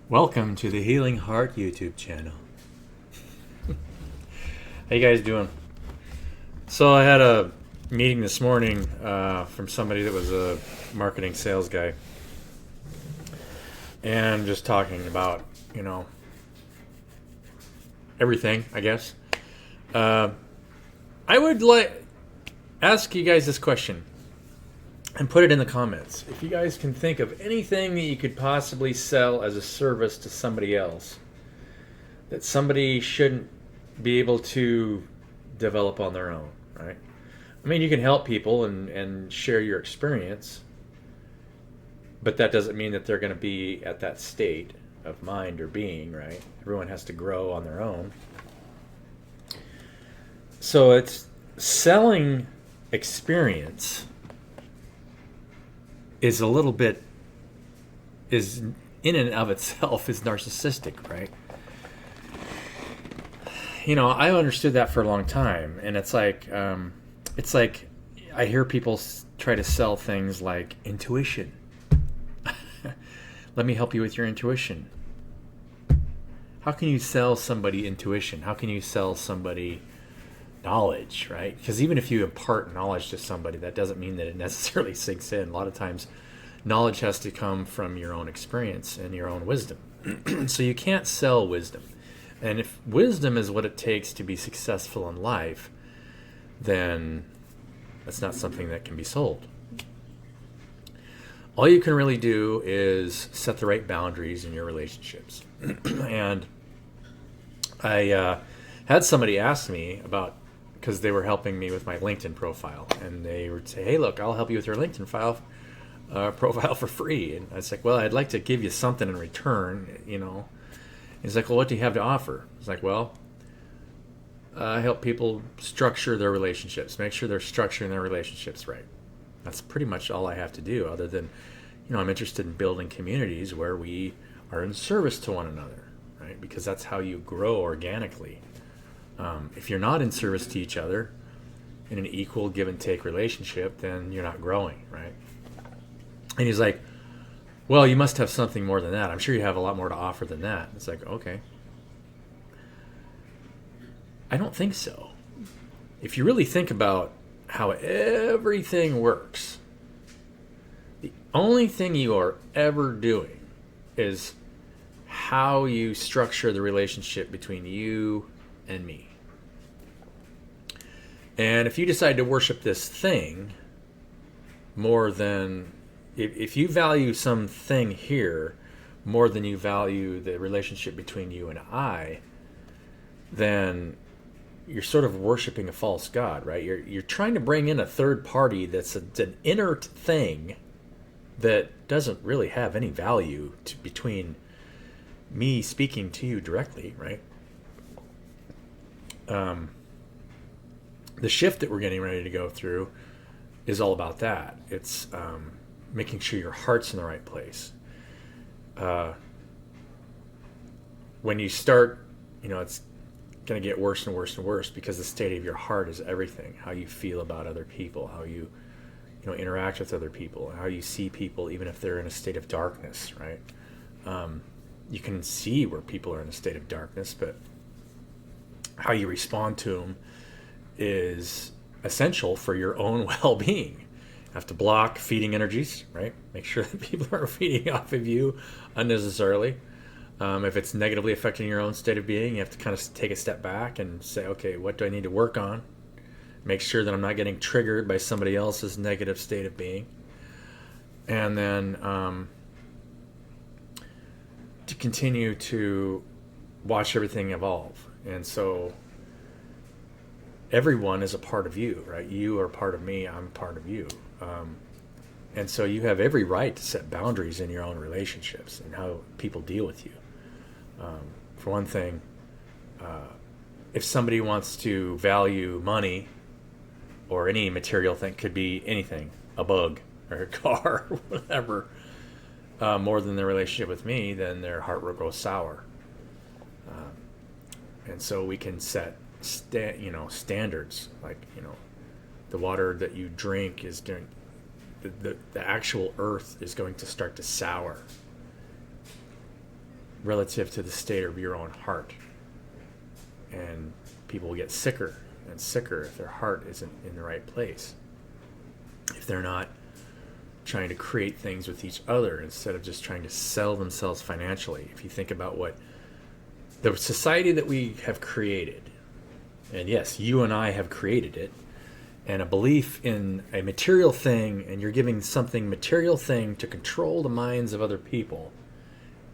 Welcome to the Healing Heart YouTube channel. How you guys doing? So I had a meeting this morning from somebody that was a marketing sales guy, and just talking about everything. I guess I would ask you guys this question and put it in the comments. If you guys can think of anything that you could possibly sell as a service to somebody else that somebody shouldn't be able to develop on their own, right? I mean, you can help people and share your experience, but that doesn't mean that they're going to be at that state of mind or being, right? Everyone has to grow on their own. So it's selling experience is a little bit, is in and of itself is narcissistic, right? I understood that for a long time, and it's like I hear people try to sell things like intuition. Let me help you with your intuition. How can you sell somebody intuition? How can you sell somebody knowledge, right? Because even if you impart knowledge to somebody, that doesn't mean that it necessarily sinks in. A lot of times, knowledge has to come from your own experience and your own wisdom. So you can't sell wisdom. And if wisdom is what it takes to be successful in life, then that's not something that can be sold. All you can really do is set the right boundaries in your relationships. And I had somebody ask me about, because they were helping me with my LinkedIn profile, and they would say, "Hey, look, I'll help you with your LinkedIn profile for free." And I was like, "Well, I'd like to give you something in return, He's like, "Well, what do you have to offer?" It's like, "Well, I help people structure their relationships, make sure they're structuring their relationships right. That's pretty much all I have to do, other than, I'm interested in building communities where we are in service to one another, right? Because that's how you grow organically. If you're not in service to each other in an equal give and take relationship, then you're not growing, right?" And he's like, "Well, you must have something more than that. I'm sure you have a lot more to offer than that." It's like, okay. I don't think so. If you really think about how everything works, the only thing you are ever doing is how you structure the relationship between you and me. And if you decide to worship this thing more than, if you value something here more than you value the relationship between you and I, then you're sort of worshiping a false god, right? You're trying to bring in a third party that's an inert thing that doesn't really have any value between me speaking to you directly, right? The shift that we're getting ready to go through is all about that. It's making sure your heart's in the right place. When you start, it's going to get worse and worse and worse, because the state of your heart is everything. How you feel about other people, how you interact with other people, how you see people, even if they're in a state of darkness, right? You can see where people are in a state of darkness, but how you respond to them is essential for your own well-being. You have to block feeding energies, right? Make sure that people aren't feeding off of you unnecessarily. If it's negatively affecting your own state of being, you have to kind of take a step back and say, okay, what do I need to work on? Make sure that I'm not getting triggered by somebody else's negative state of being. And then to continue to watch everything evolve. And so everyone is a part of you, right? You are part of me, I'm part of you. And so you have every right to set boundaries in your own relationships and how people deal with you. For one thing, if somebody wants to value money or any material thing, could be anything, a bug or a car or whatever, more than their relationship with me, then their heart will grow sour. And so we can set standards, like the water that you drink is going, the actual earth is going to start to sour relative to the state of your own heart. And people will get sicker and sicker if their heart isn't in the right place. If they're not trying to create things with each other instead of just trying to sell themselves financially. If you think about what the society that we have created, and yes, you and I have created it, and a belief in a material thing, and you're giving something material thing to control the minds of other people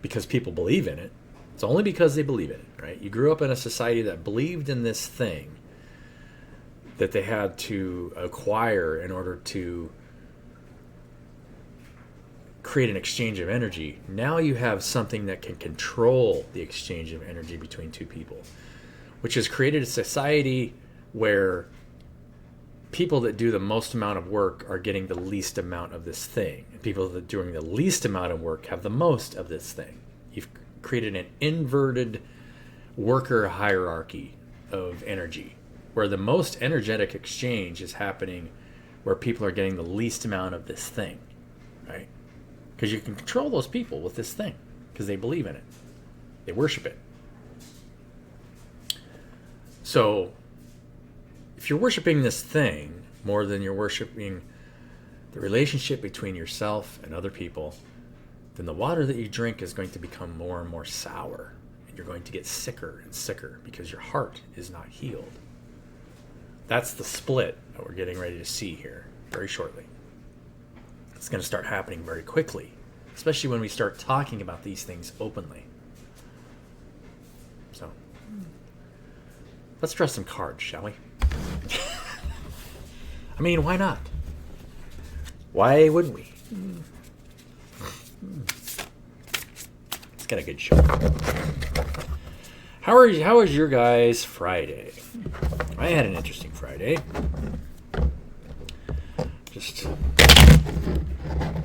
because people believe in it. It's only because they believe in it, right? You grew up in a society that believed in this thing that they had to acquire in order to create an exchange of energy. Now you have something that can control the exchange of energy between two people, which has created a society where people that do the most amount of work are getting the least amount of this thing. And people that are doing the least amount of work have the most of this thing. You've created an inverted worker hierarchy of energy, where the most energetic exchange is happening where people are getting the least amount of this thing, right? Because you can control those people with this thing because they believe in it. They worship it. So if you're worshiping this thing more than you're worshiping the relationship between yourself and other people, then the water that you drink is going to become more and more sour, and you're going to get sicker and sicker because your heart is not healed. That's the split that we're getting ready to see here very shortly. It's going to start happening very quickly, especially when we start talking about these things openly. So, let's draw some cards, shall we? I mean, why not? Why wouldn't we? It's got a good show. How was your guys' Friday? I had an interesting Friday. Just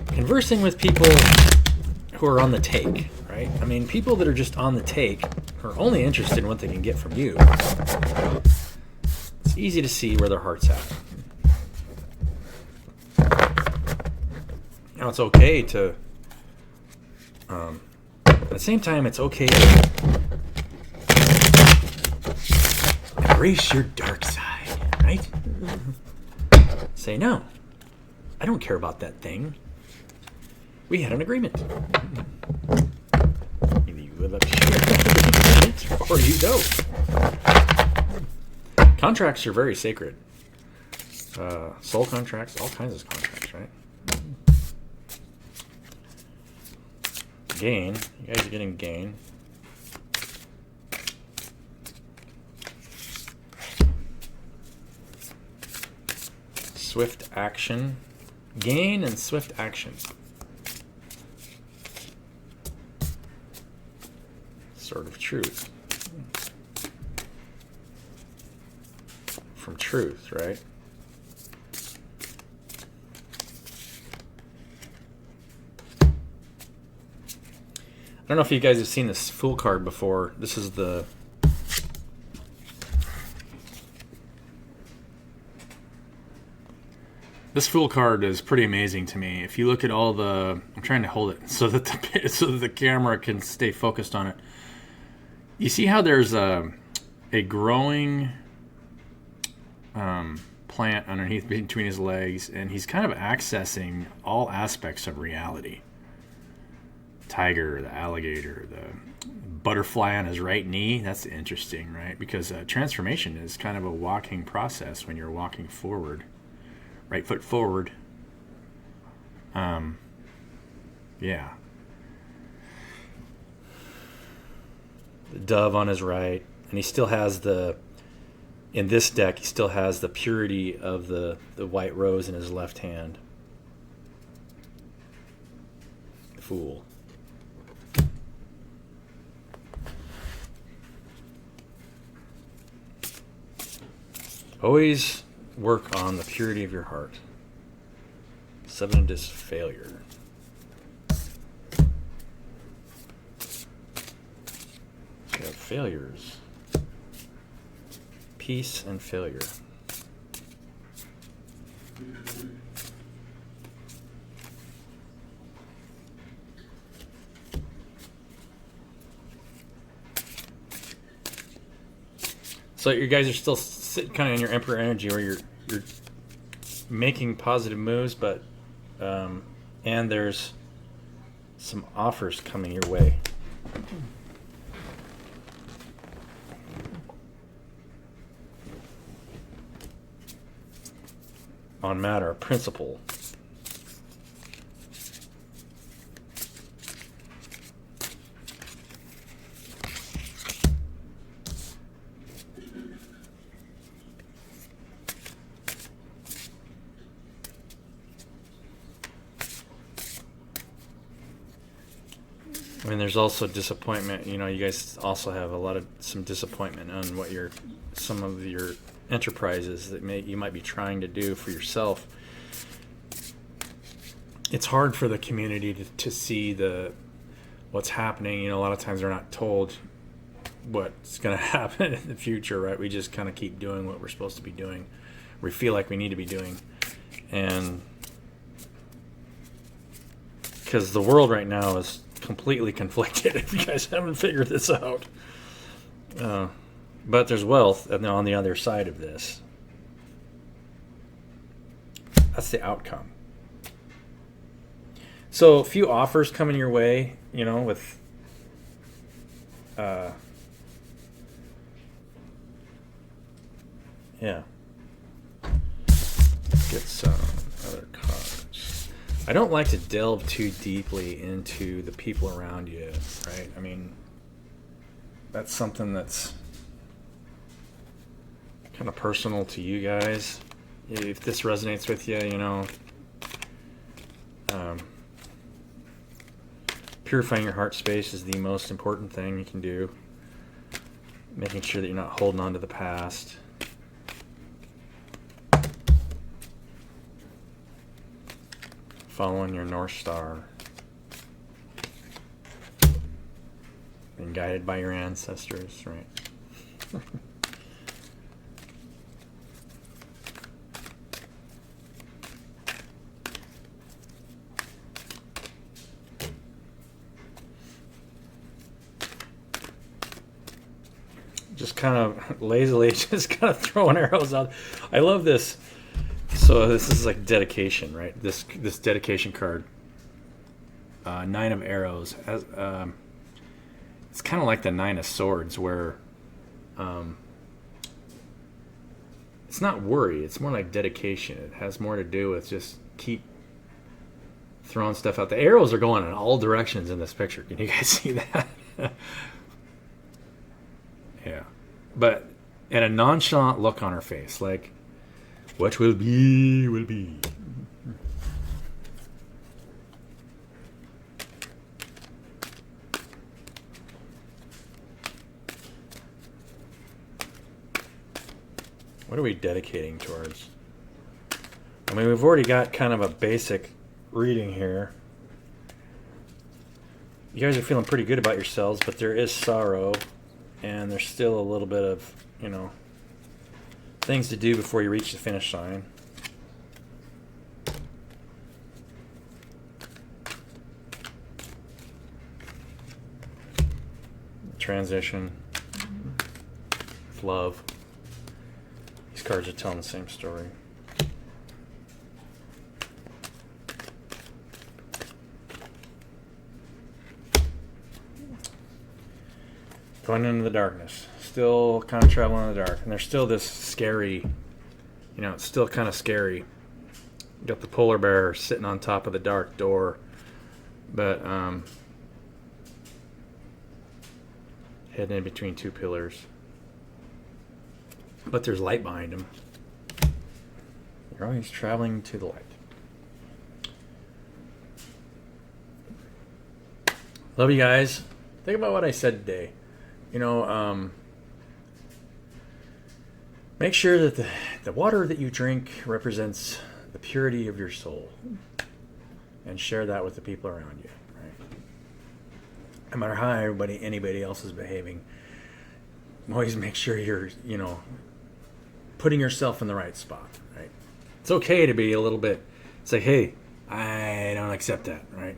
conversing with people who are on the take, right? I mean, people that are just on the take are only interested in what they can get from you. It's easy to see where their heart's at. Now, it's okay to, at the same time, it's okay to embrace your dark side, right? Say, no, I don't care about that thing. We had an agreement. Either you live up to your agreement or you don't. Contracts are very sacred. Soul contracts, all kinds of contracts, right? Gain. You guys are getting gain. Swift action. Gain and swift action. Sword of truth. From truth, right? I don't know if you guys have seen this Fool card before. This is the... This Fool card is pretty amazing to me. If you look at all the... I'm trying to hold it so that the camera can stay focused on it. You see how there's a growing plant underneath between his legs, and he's kind of accessing all aspects of reality. Tiger, the alligator, the butterfly on his right knee. That's interesting, right? Because transformation is kind of a walking process when you're walking forward. Right foot forward. Yeah. The dove on his right. And he still has in this deck, he still has the purity of the white rose in his left hand. Fool. Always work on the purity of your heart. 7 is failure. So you have failures. Peace and failure. So you guys are still sitting kind of in your emperor energy, where you're making positive moves, but and there's some offers coming your way. On matter of principle. I mean, there's also disappointment. You know, you guys also have some disappointment on what some of your enterprises that you might be trying to do for yourself. It's hard for the community to see what's happening. You know, a lot of times they're not told what's going to happen in the future, right? We just kind of keep doing what we're supposed to be doing. We feel like we need to be doing. And because the world right now is completely conflicted, if you guys haven't figured this out. But there's wealth on the other side of this. That's the outcome. So a few offers coming your way, you know, with yeah. Let's get some other cards. I don't like to delve too deeply into the people around you, right? I mean, that's something that's kind of personal to you guys. If this resonates with you, you know, purifying your heart space is the most important thing you can do. Making sure that you're not holding on to the past. Following your North Star. Being guided by your ancestors, right? Just kind of lazily, just kind of throwing arrows out. I love this. So this is like dedication, right? This dedication card, 9 of Arrows. It's kind of like the 9 of Swords, where it's not worry. It's more like dedication. It has more to do with just keep throwing stuff out. The arrows are going in all directions in this picture. Can you guys see that? Yeah, but and a nonchalant look on her face, like, what will be, will be. What are we dedicating towards? I mean, we've already got kind of a basic reading here. You guys are feeling pretty good about yourselves, but there is sorrow, and there's still a little bit of, you know, things to do before you reach the finish line. Transition. Love. These cards are telling the same story. Going into the darkness. Still kind of traveling in the dark. And there's still this scary, you know, it's still kind of scary. You got the polar bear sitting on top of the dark door. But, heading in between 2 pillars. But there's light behind him. You're always traveling to the light. Love you guys. Think about what I said today. You know, make sure that the water that you drink represents the purity of your soul. And share that with the people around you. Right? No matter how anybody else is behaving, always make sure you're, you know, putting yourself in the right spot. Right? It's okay to be a little bit, say, hey, I don't accept that. Right?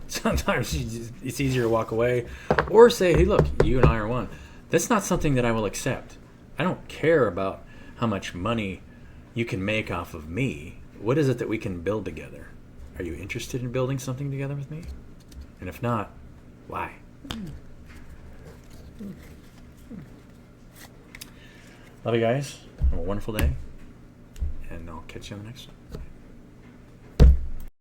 Sometimes it's easier to walk away, or say, hey, look, you and I are one. That's not something that I will accept. I don't care about how much money you can make off of me. What is it that we can build together? Are you interested in building something together with me? And if not, why? Love you guys. Have a wonderful day. And I'll catch you on the next one.